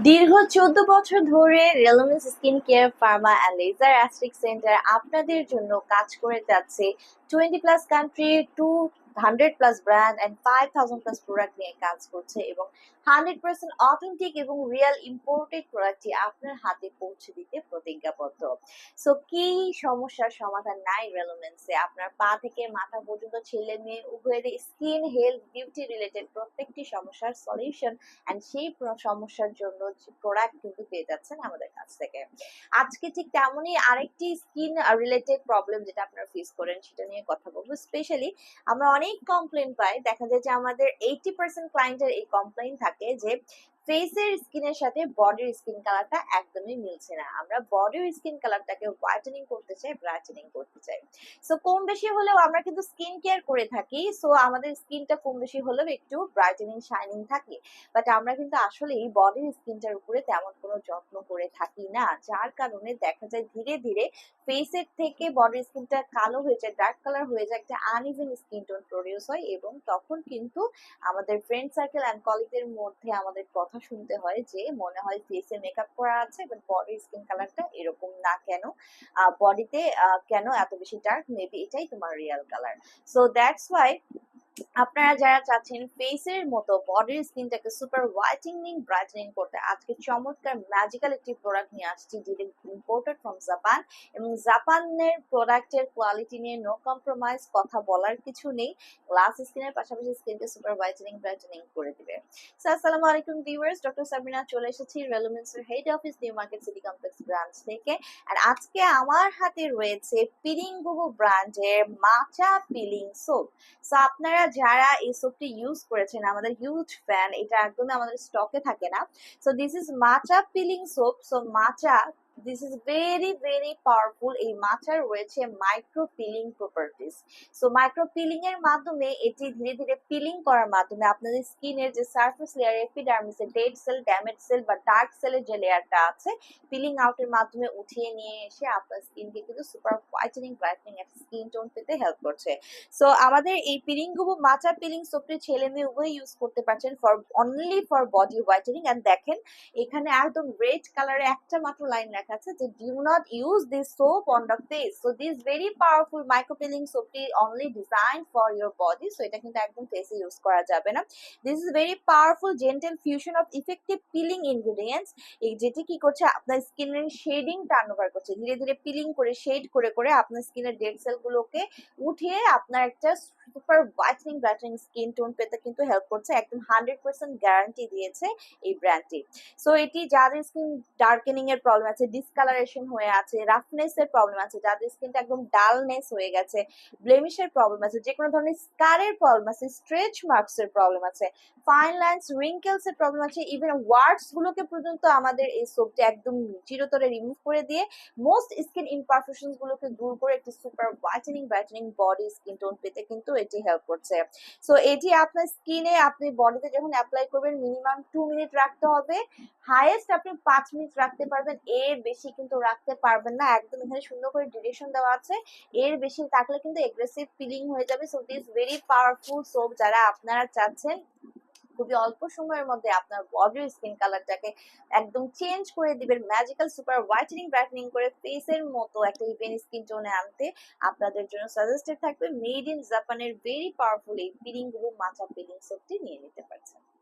দীর্ঘ ১৪ বছর ধরে রেলোমেন্স skin care pharma and laser aesthetic centre আপনাদের জন্য কাজ করে যাচ্ছে 20 plus country, 200 plus brand and 5000 plus product নিয়ে কাজ করছে এবং 100% অথেন্টিক এবং রিয়েল ইম্পোর্টেড প্রোডাক্টটি আপনার হাতে পৌঁছে দিতে প্রতিজ্ঞাবদ্ধ। সো কি সমস্যার সমাধান নাই রেলোমেন্সে? আপনার পা থেকে মাথা পর্যন্ত ছেলে মেয়ে উভয়ের স্কিন হেলথ বিউটি রিলেটেড প্রত্যেকটি সমস্যার সলিউশন অ্যান্ড সেই সমস্যার জন্য প্রোডাক্ট কিন্তু পেয়ে যাচ্ছেন আমাদের কাছ থেকে। আজকে ঠিক তেমনই আরেকটি স্কিন রিলেটেড প্রবলেম যেটা আপনারা ফেস করেন সেটা নিয়ে কথা বলবো। স্পেশালি আমরা অনেক কমপ্লেন পাই, দেখা যায় যে আমাদের 80% ক্লায়েন্টের এই কমপ্লেন থাকে যে ফেসের স্কিনের সাথে বডির স্কিন কালারটা একদমই মিলছে না। আমরা বডির স্কিন কালারটাকে হোয়াইটেনিং করতে চাই, ব্রাইটেনিং করতে চাই। সো কম বেশি হলেও আমরা কিন্তু স্কিন কেয়ার করে থাকি, সো আমাদের স্কিনটা কম বেশি হলেও একটু ব্রাইটেনিং শাইনিং থাকে, বাট আমরা কিন্তু আসলে এই বডির স্কিনটার উপরে তেমন কোনো যত্ন করে থাকি না, যার কারণে দেখা যায় ধীরে ধীরে ফেসের থেকে বডির স্কিনটা কালো হয়ে যায়, ডার্ক কালার হয়ে যায়, একটা আনইভেন স্কিন টোন প্রডিউস হয় এবং তখন কিন্তু আমাদের ফ্রেন্ড সার্কেল অ্যান্ড কলিগদের মধ্যে আমাদের কথা শুনতে হয় যে মনে হয় ফেসে মেকআপ করা আছে বাট বডির স্কিন কালারটা এরকম না কেন, বডিতে কেন এত বেশি ডার্ক, মেবি এটাই তোমার real colour. So that's why আপনারা যারা চাচ্ছেন ফেসের মতো বডির স্কিনটাকে সুপার হোয়াইটেনিং ব্রাইটেনিং করতে, আজকে চমৎকার ম্যাজিক্যাল একটি প্রোডাক্ট নিয়ে আসছি যেটা ইম্পোর্টেড ফ্রম জাপান এবং জাপানের প্রোডাক্টের কোয়ালিটি নিয়ে নো কম্প্রোমাইজ, কথা বলার কিছু নেই। গ্লাস স্কিনের পাশাপাশি স্কিনকে সুপার হোয়াইটেনিং ব্রাইটেনিং করে দিবে। সো আসসালামু আলাইকুম ভিউয়ার্স, ডক্টর সাবরিনা চলে এসেছি রেলোমেন্সের head office New Market City complex branch থেকে। আর আজকে আমার হাতে রয়েছে পিলিং বুবু ব্র্যান্ডের মাচা পিলিং সোপ। সো আপনারা যারা এই সোপটি ইউজ করেছেন আমাদের হিউজ ফ্যান, এটা একদমই আমাদের স্টকে থাকে না। সো দিস ইজ মাচা পিলিং সোপ। সো মাচা, this is very very powerful. এই মাচার রয়েছে micro peeling properties. So micro peeling এর মাধ্যমে এটি ধীরে ধীরে পিলিং করার মাধ্যমে আপনাদের স্কিনের যে সারফেস লেয়ার, এপিডার্মিসের ডেড সেল, ড্যামেজ সেল বা ডার্ক সেলের যে লেয়ারটা আছে, পিলিং আউটের মাধ্যমে উঠিয়ে নিয়ে এসে আপনার স্কিনকে কিন্তু সুপার হোয়াইটেনিং ব্রাইটেনিং একটা স্কিন টোন পেতে হেল্প করছে। সো আমাদের এই পিলিং গুবু মাচা পিলিং সোপটি ছেলে মেয়ে উভয় ইউজ করতে পারছেন for only for body whitening. And দেখেন এখানে একদম রেড কালারে একটা মাত্র লাইন লেখা আছে যে do not use this soap on the face. So this very powerful micro peeling সোপটি only design for your body, so এটা কিন্তু একদম ফেসে ইউজ করা যাবে না। This is very powerful gentle fusion of effective peeling ingredients. এই যেটি কি করছে, আপনার স্কিনের শেডিং টার্ন ওভার করছে, ধীরে ধীরে পিলিং করে শেড করে করে আপনার স্কিনের ডেড সেল গুলোকে উঠিয়ে আপনার একটা super whitening brightening skin tone পেতে কিন্তু হেল্প করছে। একদম 100% গ্যারান্টি দিয়েছে এই ব্র্যান্ডটি। সো এটি যাদের স্কিন ডার্কেনিং এর প্রবলেম আছে, ডিসকালারেশন হয়ে আছে, রাফনেস এর প্রবলেম আছে, যাদের স্কিনটা একদম ডালনেস হয়ে গেছে, ব্লেমিশের প্রবলেম আছে, যে কোনো ধরনের স্কারের প্রবলেম আছে, স্ট্রেচ মার্কস এর প্রবলেম আছে, ফাইন লাইন্স রিঙ্কেলস এর প্রবলেম আছে, ইভেন ওয়ার্ডস গুলোকে পর্যন্ত আমাদের এই সোপটি একদম চিরতরে রিমুভ করে দিয়ে মোস্ট স্কিন ইমপারফেকশনস গুলোকে দূর করে একটি super whitening brightening body skin tone পেতে কিন্তু এটি হেল্প করছে। সো এটি আপনার স্কিনে আপনি বডিতে যখন অ্যাপ্লাই করবেন মিনিমাম 2 মিনিট রাখতে হবে, হাইয়েস্ট আপনি 5 মিনিট রাখতে পারবেন, এর বেশি কিন্তু রাখতে পারবেন না। একদম এখানে সুন্দর করে ডিরেকশন দেওয়া আছে, এর বেশি থাকলে কিন্তু এগ্রেসিভ ফিলিং হয়ে যাবে। So this very powerful soap যারা আপনারা চাচ্ছেন খুবই অল্প সময়ের মধ্যে আপনার বডির স্কিন কালারটাকে একদম চেঞ্জ করে দিবেন, ম্যাজিক্যাল সুপার হোয়াইটেনিং ব্রাইটেনিং করে ফেসের মতো একটা ইভেন স্কিন টোনে আনতে, আপনাদের জন্য সাজেস্টেড থাকবে মেড ইন জাপানের ভেরি পাওয়ারফুল এই পিলিং গুলো মাচা পিলিং সোপটি নিয়ে নিতে পারছেন।